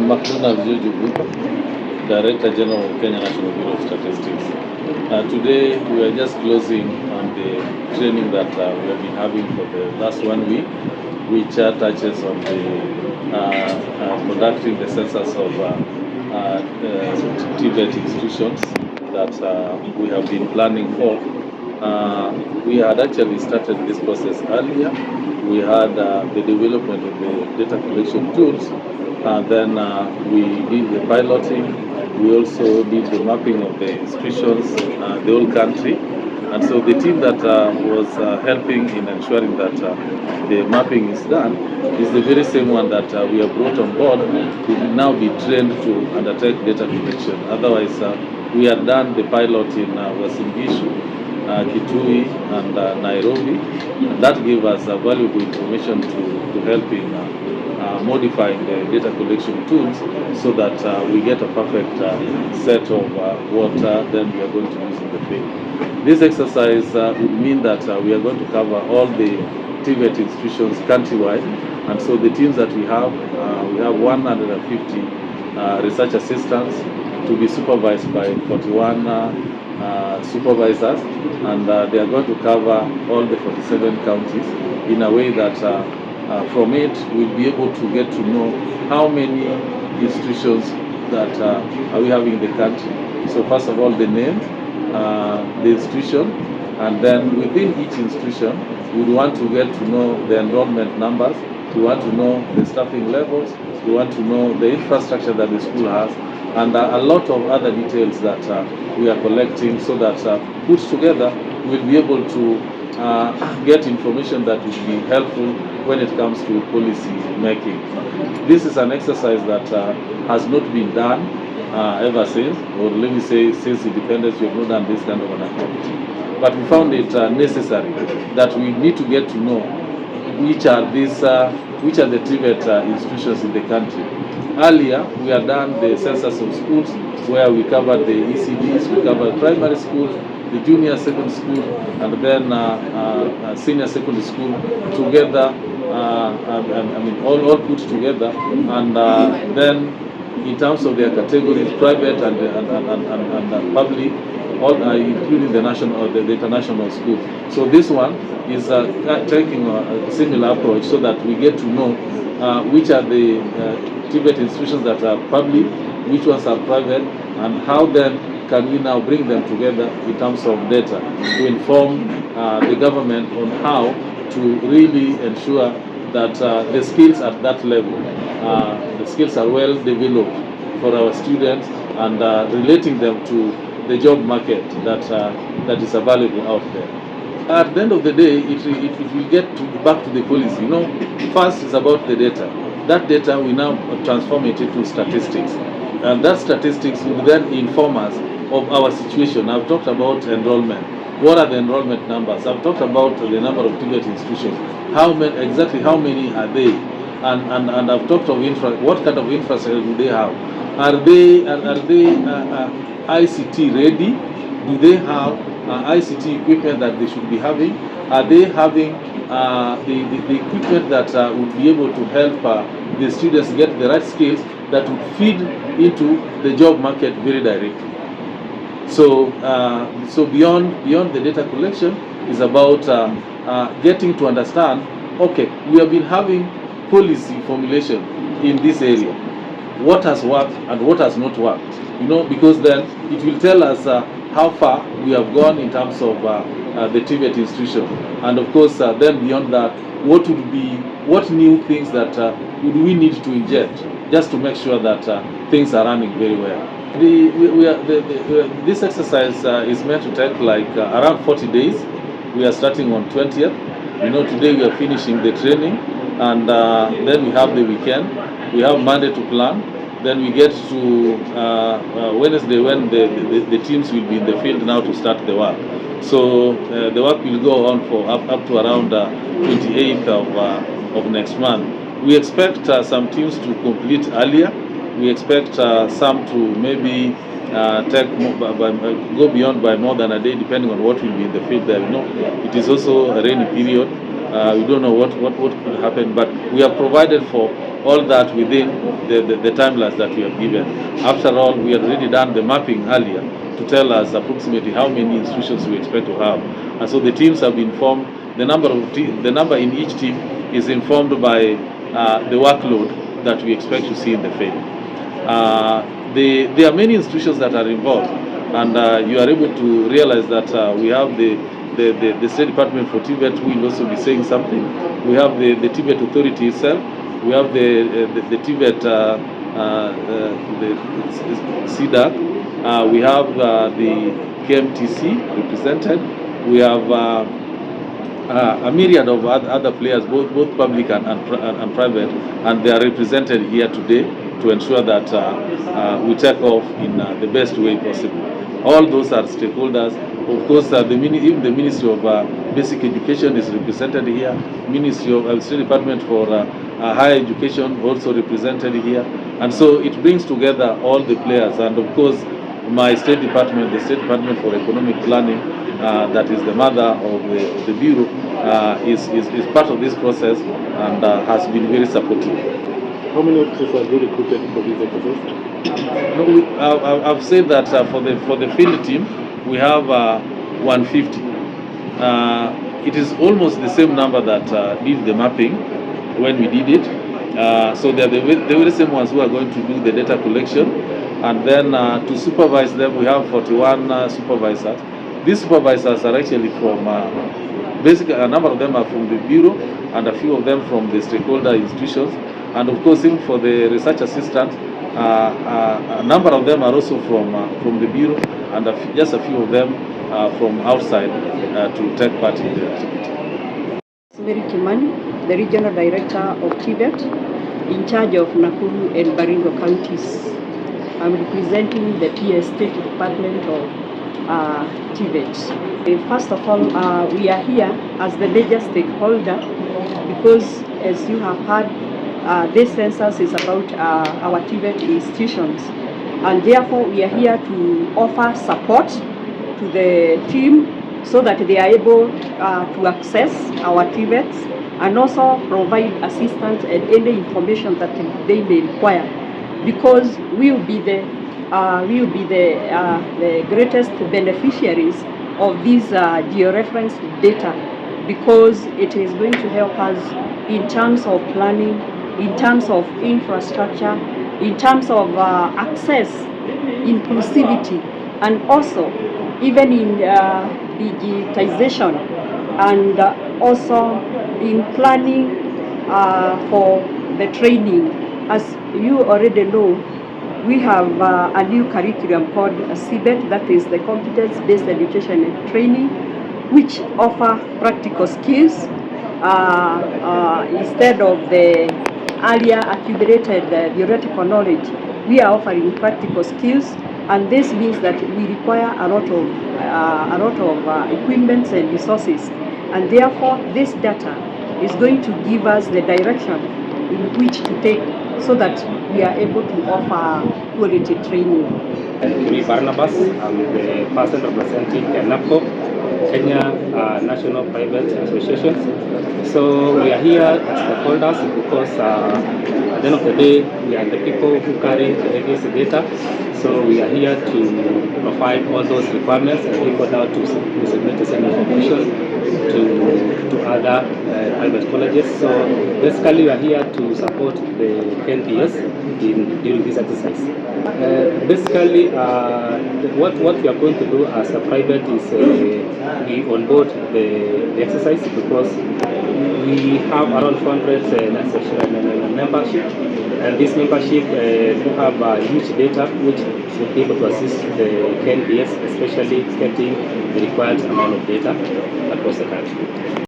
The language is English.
McDonald Jojubu, Director General of Kenya National Bureau of Statistics. Today we are just closing on the training that we have been having for the last 1 week, which touches on the conducting the census of TVET institutions that we have been planning for. We had actually started this process earlier. We had the development of the data collection tools, and then we did the piloting. We also did the mapping of the institutions, the whole country. And so the team that was helping in ensuring that the mapping is done is the very same one that we have brought on board to now be trained to undertake data collection. Otherwise, we had done the pilot in Uasin Gishu, Kitui, and Nairobi. And that gave us valuable information to help in modifying the data collection tools so that we get a perfect set of what then we are going to use in the field. This exercise would mean that we are going to cover all the TVET institutions countrywide, and so the teams that we have 150 research assistants to be supervised by 41 supervisors, and they are going to cover all the 47 counties in a way that from it we'll be able to get to know how many institutions that are we having in the country. So first of all, the name, the institution, and then within each institution we want to get to know the enrollment numbers, we want to know the staffing levels, we want to know the infrastructure that the school has, and a lot of other details that we are collecting, so that put together we'll be able to get information that will be helpful when it comes to policy making. This is an exercise that has not been done ever since, or let me say since independence. We have not done this kind of an activity, but we found it necessary that we need to get to know which are the TVET institutions in the country. Earlier, we had done the census of schools, where we covered the ECDs, we covered primary school, the junior secondary school, and then senior secondary school together. All put together, and then in terms of their categories, private and public, all including the national or the international school. So this one is taking a similar approach, so that we get to know which are the TVET institutions that are public, which ones are private, and how then can we now bring them together in terms of data to inform the government on how to really ensure that the skills at that level, the skills are well developed for our students, and relating them to the job market that is available out there. At the end of the day, it will get back to the policy. First is about the data. That data we now transform it into statistics, and that statistics will then inform us of our situation. I've talked about enrollment. What are the enrollment numbers? I've talked about the number of TVET institutions. Exactly how many are they? And I've talked of what kind of infrastructure do they have? Are they ICT ready? Do they have ICT equipment that they should be having? Are they having the equipment that would be able to help the students get the right skills that would feed into the job market very directly? So beyond the data collection is about getting to understand, okay, we have been having policy formulation in this area. What has worked and what has not worked? Because then it will tell us how far we have gone in terms of the TVET institution, and of course then beyond that, what new things that would we need to inject just to make sure that things are running very well. This exercise is meant to take like around 40 days. We are starting on 20th. Today we are finishing the training, and then we have the weekend. We have Monday to plan. Then we get to Wednesday, when the teams will be in the field now to start the work. So the work will go on for up to around 28th of next month. We expect some teams to complete earlier. We expect some to maybe go beyond by more than a day, depending on what will be in the field there. It is also a rainy period, We don't know what could happen, but we have provided for all that within the timelines that we have given. After all, we had already done the mapping earlier to tell us approximately how many institutions we expect to have, and so the teams have been formed. The number in each team is informed by the workload that we expect to see in the field. There are many institutions that are involved, and you are able to realize that we have the State Department for TVET who will also be saying something. We have the TVET authority itself. We have the TVET, the CDAC. We have the KMTC represented. We have a myriad of other players, both public and private, and they are represented here today to ensure that we take off in the best way possible. All those are stakeholders. Of course, even the Ministry of Basic Education is represented here. Ministry of State Department for Higher Education also represented here, and so it brings together all the players. And of course, my State Department, the State Department for Economic Planning, that is the mother of the Bureau, is part of this process and has been very supportive. How many officers have you recruited for this exercise? No, I've said that for the field team, we have 150. It is almost the same number that did the mapping when we did it. So they're the very same ones who are going to do the data collection. And then to supervise them, we have 41 supervisors. These supervisors are actually from, basically a number of them are from the Bureau and a few of them from the stakeholder institutions. And of course, even for the research assistants, a number of them are also from the Bureau and just a few of them from outside to take part in the activity. Mary Kimani, the Regional Director of TVET, in charge of Nakuru and Baringo counties. I'm representing the PS State Department of TVET. First of all, we are here as the major stakeholder because, as you have heard, this census is about our TVET institutions, and therefore we are here to offer support to the team so that they are able to access our TVETs and also provide assistance and any information that they may require, because we will be the greatest beneficiaries of these georeference data, because it is going to help us in terms of planning, in terms of infrastructure, in terms of access, inclusivity, and also even in digitization, and also in planning for the training. As you already know, we have a new curriculum called CBET, that is the Competence-Based Education and Training, which offer practical skills instead of the earlier accumulated theoretical knowledge. We are offering practical skills, and this means that we require a lot of equipment and resources, and therefore this data is going to give us the direction in which to take so that we are able to offer quality training. Me Barnabas, I'm the person representing NAPCO, Kenya National Private Association. So we are here as stakeholders because at the end of the day, we are the people who carry the heaviest data. So we are here to provide all those requirements and people now to submit the same information to other private colleges. So basically we are here to support the KNPS during this exercise. Basically what we are going to do as a private is we onboard the exercise, because we have around 400 membership, and this membership do have huge data which should be able to assist the KNPS, especially getting the required amount of data across the country.